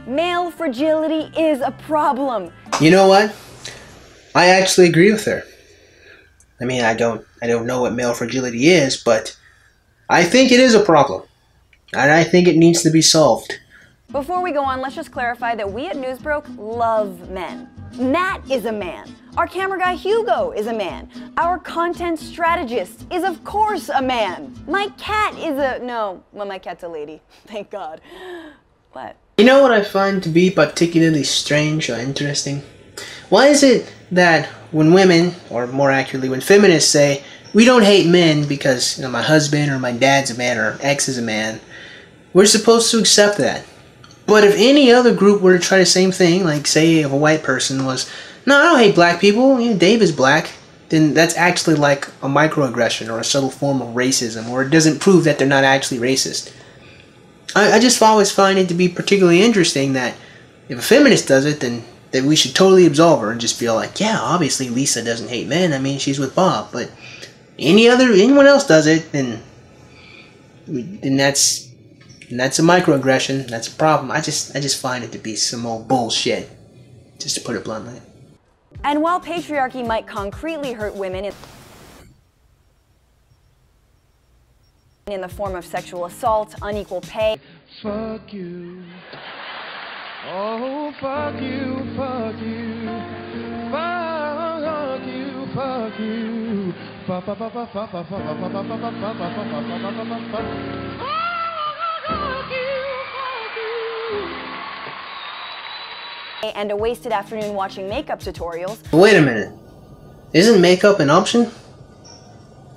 Male fragility is a problem. You know what? I actually agree with her. I mean, I don't know what male fragility is, but I think it is a problem. And I think it needs to be solved. Before we go on, let's just clarify that we at Newsbroke love men. Matt is a man. Our camera guy Hugo is a man. Our content strategist is of course a man. My cat is my cat's a lady. Thank God. What? You know what I find to be particularly strange or interesting? Why is it that when women, or more accurately when feminists say, we don't hate men because my husband or my dad's a man or ex is a man, we're supposed to accept that? But if any other group were to try the same thing, like say if a white person was, no, I don't hate black people, Dave is black, then that's actually like a microaggression or a subtle form of racism, or it doesn't prove that they're not actually racist. I just always find it to be particularly interesting that if a feminist does it, then that we should totally absolve her and just feel like, yeah, obviously Lisa doesn't hate men, I mean, she's with Bob, but anyone else does it, then that's a microaggression, that's a problem. I just find it to be some old bullshit, just to put it bluntly. And while patriarchy might concretely hurt women in the form of sexual assault, unequal pay. Fuck you. Oh, fuck you, fuck you. Fuck you, fuck you. Fuck, fuck, fuck, fuck, fuck, fuck, fuck, fuck, fuck, fuck, and a wasted afternoon watching makeup tutorials. Wait a minute. Isn't makeup an option?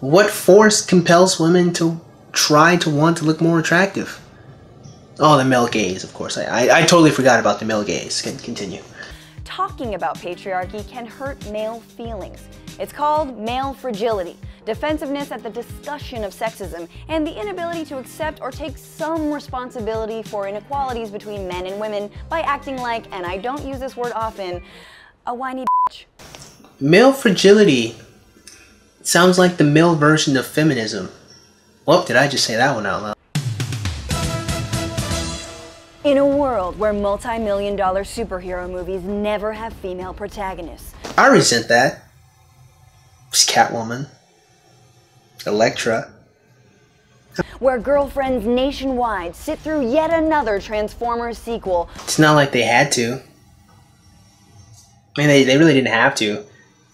What force compels women to try to want to look more attractive? Oh, the male gaze, of course. I totally forgot about the male gaze. Continue. Talking about patriarchy can hurt male feelings. It's called male fragility, defensiveness at the discussion of sexism, and the inability to accept or take some responsibility for inequalities between men and women by acting like, and I don't use this word often, a whiny bitch. Male fragility sounds like the male version of feminism. Well, did I just say that one out loud? In a world where multi-million-dollar superhero movies never have female protagonists. I resent that. It's Catwoman. Elektra. Where girlfriends nationwide sit through yet another Transformers sequel. It's not like they had to. I mean, they really didn't have to.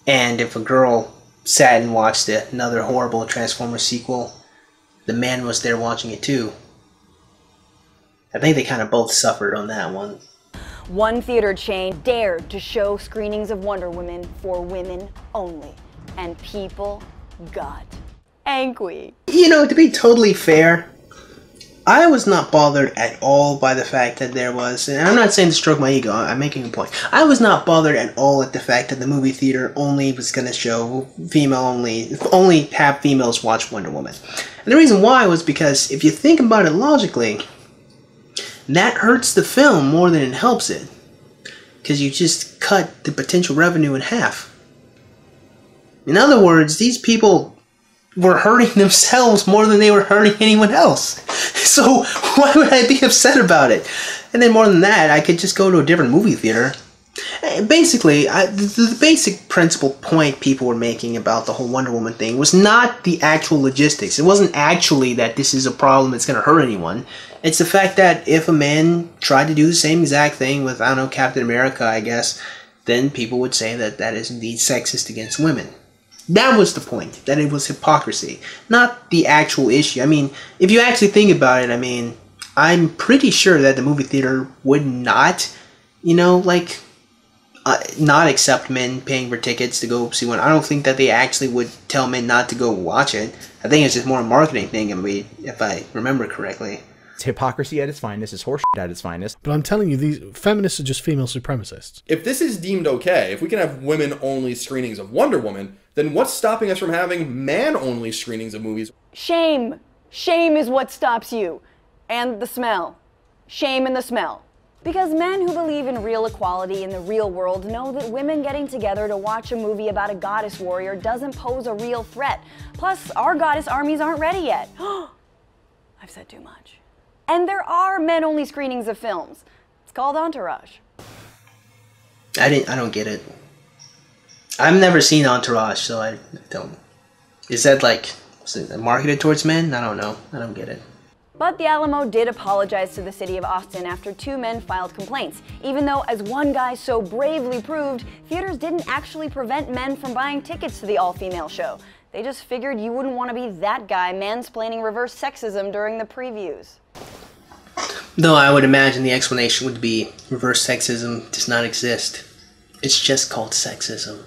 And if a girl sat and watched another horrible Transformers sequel, the man was there watching it too. I think they kind of both suffered on that one. One theater chain dared to show screenings of Wonder Woman for women only. And people got angry. To be totally fair, I was not bothered at all by the fact that there was, and I'm not saying to stroke my ego, I'm making a point. I was not bothered at all at the fact that the movie theater only was going to show only have females watch Wonder Woman. And the reason why was because if you think about it logically, that hurts the film more than it helps it. Because you just cut the potential revenue in half. In other words, these people were hurting themselves more than they were hurting anyone else. So why would I be upset about it? And then more than that, I could just go to a different movie theater. Basically, the basic principal point people were making about the whole Wonder Woman thing was not the actual logistics. It wasn't actually that this is a problem that's going to hurt anyone. It's the fact that if a man tried to do the same exact thing with, I don't know, Captain America, I guess, then people would say that that is indeed sexist against women. That was the point, that it was hypocrisy, not the actual issue. I mean, if you actually think about it, I mean, I'm pretty sure that the movie theater would not, not accept men paying for tickets to go see one. I don't think that they actually would tell men not to go watch it. I think it's just more a marketing thing, if I remember correctly. It's hypocrisy at its finest. It's horseshit at its finest. But I'm telling you, these feminists are just female supremacists. If this is deemed okay, if we can have women-only screenings of Wonder Woman, then what's stopping us from having man-only screenings of movies? Shame. Shame is what stops you. And the smell. Shame and the smell. Because men who believe in real equality in the real world know that women getting together to watch a movie about a goddess warrior doesn't pose a real threat. Plus, our goddess armies aren't ready yet. I've said too much. And there are men-only screenings of films. called Entourage. I don't get it. I've never seen Entourage, so I don't. Is that like, is it marketed towards men? I don't know. I don't get it. But the Alamo did apologize to the city of Austin after 2 men filed complaints, even though, as one guy so bravely proved, theaters didn't actually prevent men from buying tickets to the all-female show. They just figured you wouldn't want to be that guy mansplaining reverse sexism during the previews. Though I would imagine the explanation would be reverse sexism does not exist. It's just called sexism.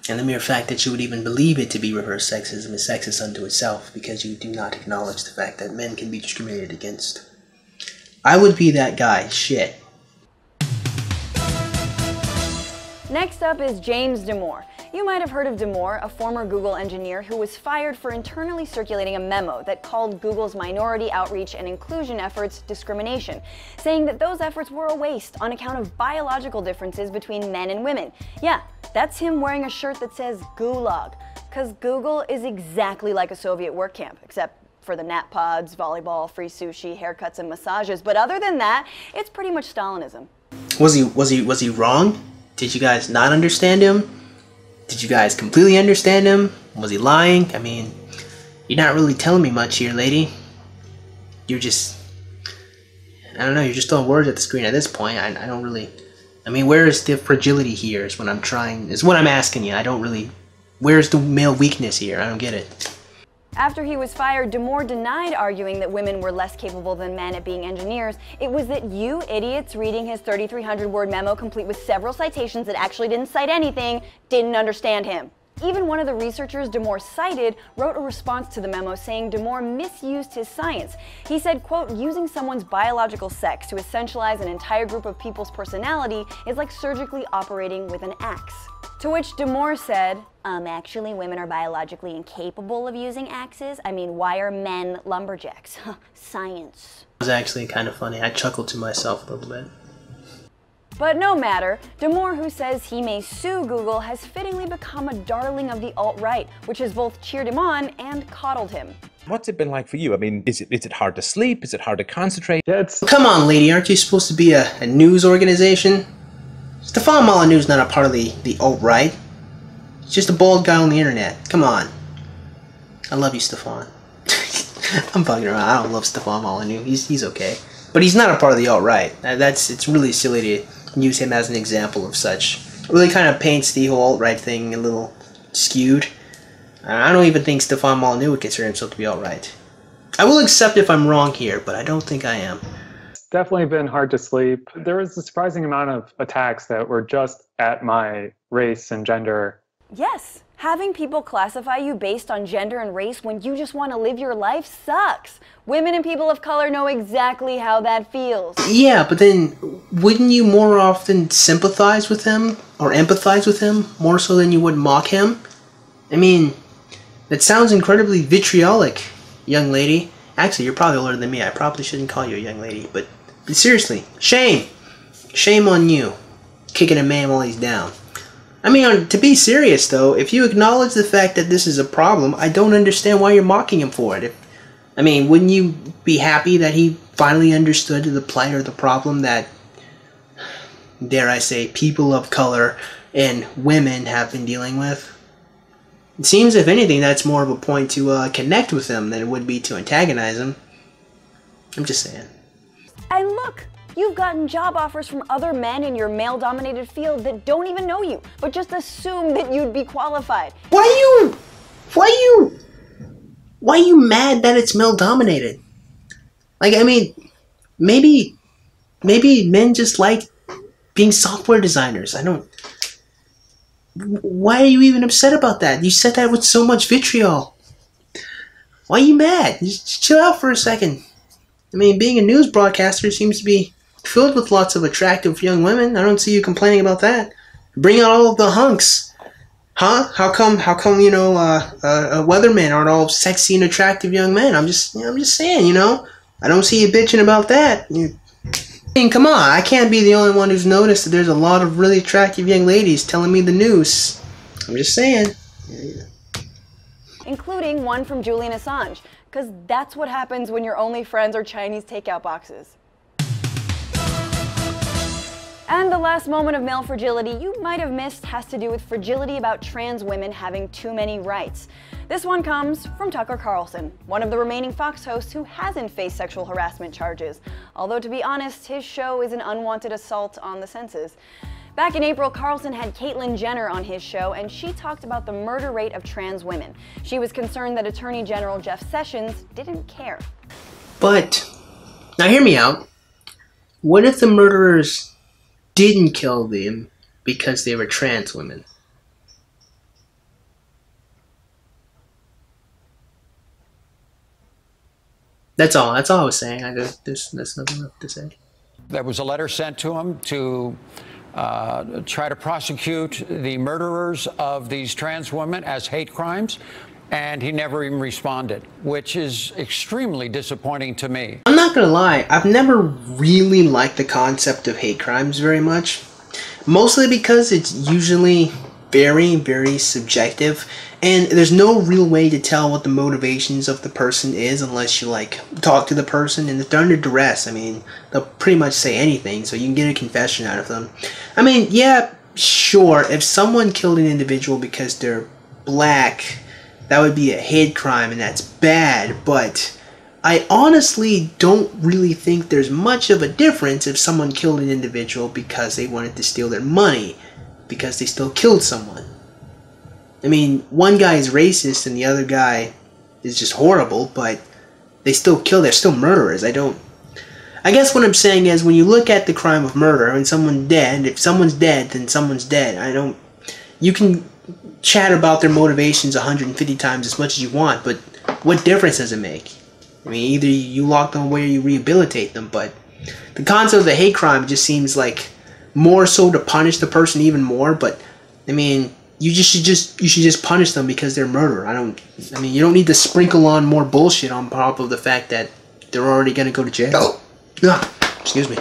And the mere fact that you would even believe it to be reverse sexism is sexist unto itself, because you do not acknowledge the fact that men can be discriminated against. I would be that guy. Shit. Next up is James Damore. You might have heard of Damore, a former Google engineer who was fired for internally circulating a memo that called Google's minority outreach and inclusion efforts discrimination, saying that those efforts were a waste on account of biological differences between men and women. Yeah, that's him wearing a shirt that says Gulag, because Google is exactly like a Soviet work camp, except for the nap pods, volleyball, free sushi, haircuts, and massages. But other than that, it's pretty much Stalinism. Was he wrong? Did you guys not understand him? Did you guys completely understand him? Was he lying? I mean, you're not really telling me much here, lady. You're just, I don't know, you're just throwing words at the screen at this point. I don't really, I mean, where is the fragility here is what I'm asking you. I don't really, where's the male weakness here? I don't get it. After he was fired, Damore denied arguing that women were less capable than men at being engineers. It was that you idiots reading his 3,300-word memo complete with several citations that actually didn't cite anything didn't understand him. Even one of the researchers Damore cited wrote a response to the memo saying Damore misused his science. He said, quote, using someone's biological sex to essentialize an entire group of people's personality is like surgically operating with an axe. To which Damore said, actually women are biologically incapable of using axes. I mean, why are men lumberjacks? Science. It was actually kind of funny. I chuckled to myself a little bit. But no matter, Damore, who says he may sue Google, has fittingly become a darling of the alt-right, which has both cheered him on and coddled him. What's it been like for you? I mean, is it hard to sleep? Is it hard to concentrate? Yeah, Come on, lady, aren't you supposed to be a news organization? Stefan Molyneux's not a part of the alt-right. He's just a bald guy on the internet. Come on. I love you, Stefan. I'm fucking around. I don't love Stefan Molyneux. He's okay. But he's not a part of the alt-right. It's really silly to use him as an example of such. It really kind of paints the whole alt-right thing a little skewed. I don't even think Stefan Molyneux would consider himself to be alt-right. I will accept if I'm wrong here, but I don't think I am. It's definitely been hard to sleep. There was a surprising amount of attacks that were just at my race and gender. Yes, having people classify you based on gender and race when you just want to live your life sucks. Women and people of color know exactly how that feels. Yeah, but then wouldn't you more often sympathize with him or empathize with him more so than you would mock him? I mean, that sounds incredibly vitriolic, young lady. Actually, you're probably older than me. I probably shouldn't call you a young lady, but seriously, shame. Shame on you, kicking a man while he's down. I mean, to be serious though, if you acknowledge the fact that this is a problem, I don't understand why you're mocking him for it. I mean, wouldn't you be happy that he finally understood the plight or the problem that, dare I say, people of color and women have been dealing with? It seems, if anything, that's more of a point to connect with him than it would be to antagonize him. I'm just saying. And look, you've gotten job offers from other men in your male-dominated field that don't even know you, but just assume that you'd be qualified. Why are you mad that it's male-dominated? Like, I mean, maybe men just like being software designers. I don't... Why are you even upset about that? You said that with so much vitriol. Why are you mad? Just chill out for a second. I mean, being a news broadcaster seems to be filled with lots of attractive young women. I don't see you complaining about that. Bring out all of the hunks. Huh? How come, weathermen aren't all sexy and attractive young men? I'm just saying, I don't see you bitching about that. I mean, come on, I can't be the only one who's noticed that there's a lot of really attractive young ladies telling me the news. I'm just saying. Including one from Julian Assange, because that's what happens when your only friends are Chinese takeout boxes. And the last moment of male fragility you might have missed has to do with fragility about trans women having too many rights. This one comes from Tucker Carlson, one of the remaining Fox hosts who hasn't faced sexual harassment charges. Although, to be honest, his show is an unwanted assault on the senses. Back in April, Carlson had Caitlyn Jenner on his show, and she talked about the murder rate of trans women. She was concerned that Attorney General Jeff Sessions didn't care. But, now hear me out. What if the murderers didn't kill them because they were trans women? That's all I was saying. There's nothing left to say. There was a letter sent to him to try to prosecute the murderers of these trans women as hate crimes, and he never even responded, which is extremely disappointing to me. I'm not gonna lie, I've never really liked the concept of hate crimes very much. Mostly because it's usually very, very subjective, and there's no real way to tell what the motivations of the person is unless you, like, talk to the person, and if they're under duress, I mean, they'll pretty much say anything, so you can get a confession out of them. I mean, yeah, sure, if someone killed an individual because they're black, that would be a hate crime, and that's bad, but I honestly don't really think there's much of a difference if someone killed an individual because they wanted to steal their money, because they still killed someone. I mean, one guy is racist and the other guy is just horrible, but they still kill, they're still murderers. I guess what I'm saying is, when you look at the crime of murder and someone's dead, if someone's dead, then someone's dead. You can chat about their motivations 150 times as much as you want, but what difference does it make? I mean, either you lock them away or you rehabilitate them, but the concept of the hate crime just seems like more so to punish the person even more, but I mean, you should just punish them because they're murder. I mean, you don't need to sprinkle on more bullshit on top of the fact that they're already going to go to jail. Excuse me.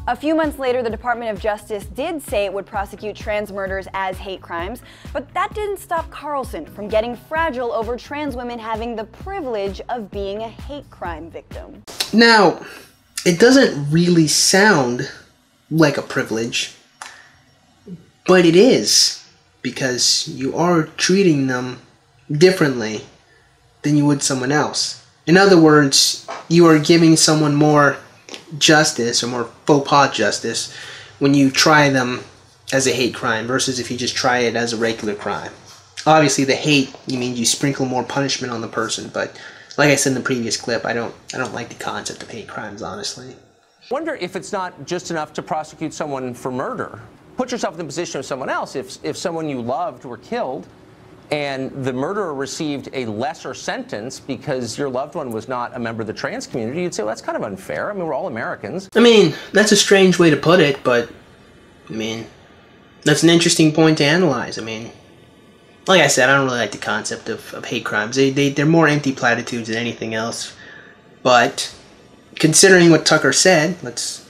A few months later, the Department of Justice did say it would prosecute trans murders as hate crimes, but that didn't stop Carlson from getting fragile over trans women having the privilege of being a hate crime victim. Now, it doesn't really sound like a privilege, but it is, because you are treating them differently than you would someone else. In other words, you are giving someone more justice, or more faux pas justice, when you try them as a hate crime versus if you just try it as a regular crime. Obviously, the hate, you mean you sprinkle more punishment on the person, but like I said in the previous clip, I don't like the concept of hate crimes, honestly. Wonder if it's not just enough to prosecute someone for murder. Put yourself in the position of someone else. If someone you loved were killed and the murderer received a lesser sentence because your loved one was not a member of the trans community, you'd say, well, that's kind of unfair. I mean, we're all Americans. I mean, that's a strange way to put it, but I mean, that's an interesting point to analyze. I mean, like I said, I don't really like the concept of hate crimes. They're more empty platitudes than anything else. But considering what Tucker said, let's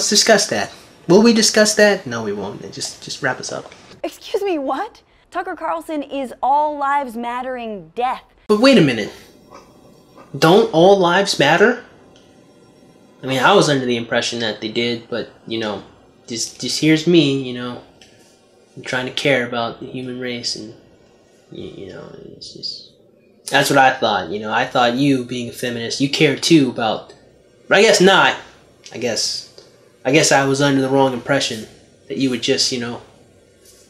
discuss that. Will we discuss that? No, we won't. Just wrap us up. Excuse me, what? Tucker Carlson is all lives mattering death. But wait a minute. Don't all lives matter? I mean, I was under the impression that they did, but, you know, just here's me, you know, I'm trying to care about the human race, and, you know, it's just, that's what I thought, you know. I thought you, being a feminist, you care too about, but I guess not. I guess I was under the wrong impression that you would just, you know,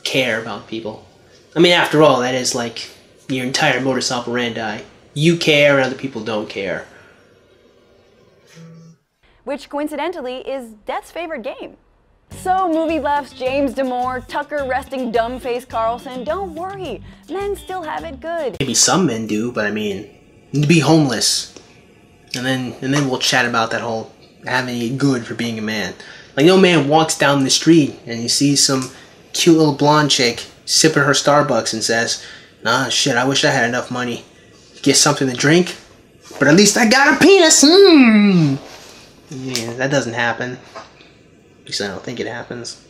care about people. I mean, after all, that is like your entire modus operandi. You care and other people don't care. Which, coincidentally, is Death's favorite game. So, movie buffs, James Damore, Tucker resting dumb-faced Carlson, don't worry, men still have it good. Maybe some men do, but I mean, be homeless. And then we'll chat about that whole having it good for being a man. Like, no man walks down the street and he sees some cute little blonde chick sipping her Starbucks and says, nah, shit, I wish I had enough money to get something to drink, but at least I got a penis. Yeah, that doesn't happen. At least I don't think it happens.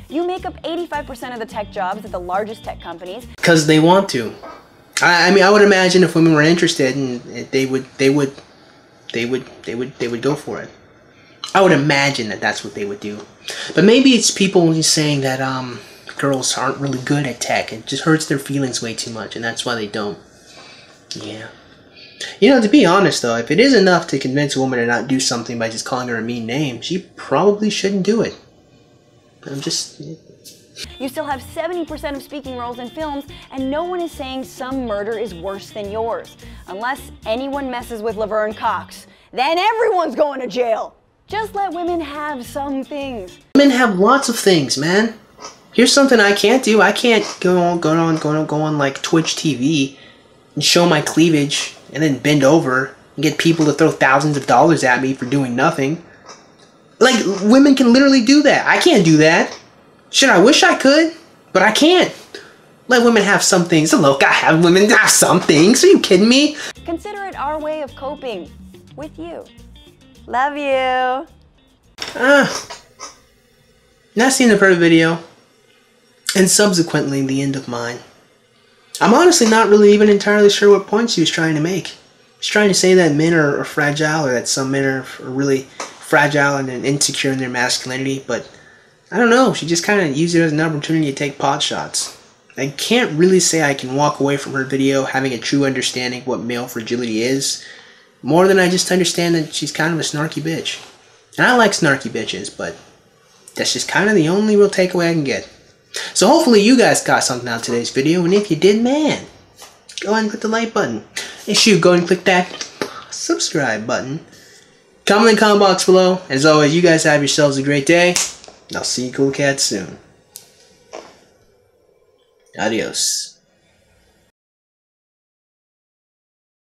You make up 85% of the tech jobs at the largest tech companies. Because they want to. I mean, I would imagine if women were interested, and they would go for it. I would imagine that that's what they would do. But maybe it's people just saying that girls aren't really good at tech. It just hurts their feelings way too much, and that's why they don't. Yeah. You know, to be honest though, if it is enough to convince a woman to not do something by just calling her a mean name, she probably shouldn't do it. I'm just... You still have 70% of speaking roles in films, and no one is saying some murder is worse than yours. Unless anyone messes with Laverne Cox. Then everyone's going to jail. Just let women have some things. Women have lots of things, man. Here's something I can't do. I can't go on like Twitch TV and show my cleavage and then bend over and get people to throw thousands of dollars at me for doing nothing. Like, women can literally do that. I can't do that. Shit, I wish I could, but I can't. Let women have some things. Look, I have women have some things. Are you kidding me? Consider it our way of coping with you. Love you. Not seeing the first video, and subsequently the end of mine. I'm honestly not really even entirely sure what point she was trying to make. She's trying to say that men are fragile, or that some men are really fragile and insecure in their masculinity, but I don't know. She just kind of used it as an opportunity to take pot shots. I can't really say I can walk away from her video having a true understanding of what male fragility is, more than I just understand that she's kind of a snarky bitch. And I like snarky bitches, but that's just kind of the only real takeaway I can get. So hopefully you guys got something out of today's video, and if you did, man, go ahead and click the like button. And shoot, go ahead and click that subscribe button. Comment in the comment box below. As always, you guys have yourselves a great day. I'll see you cool cats soon. Adios.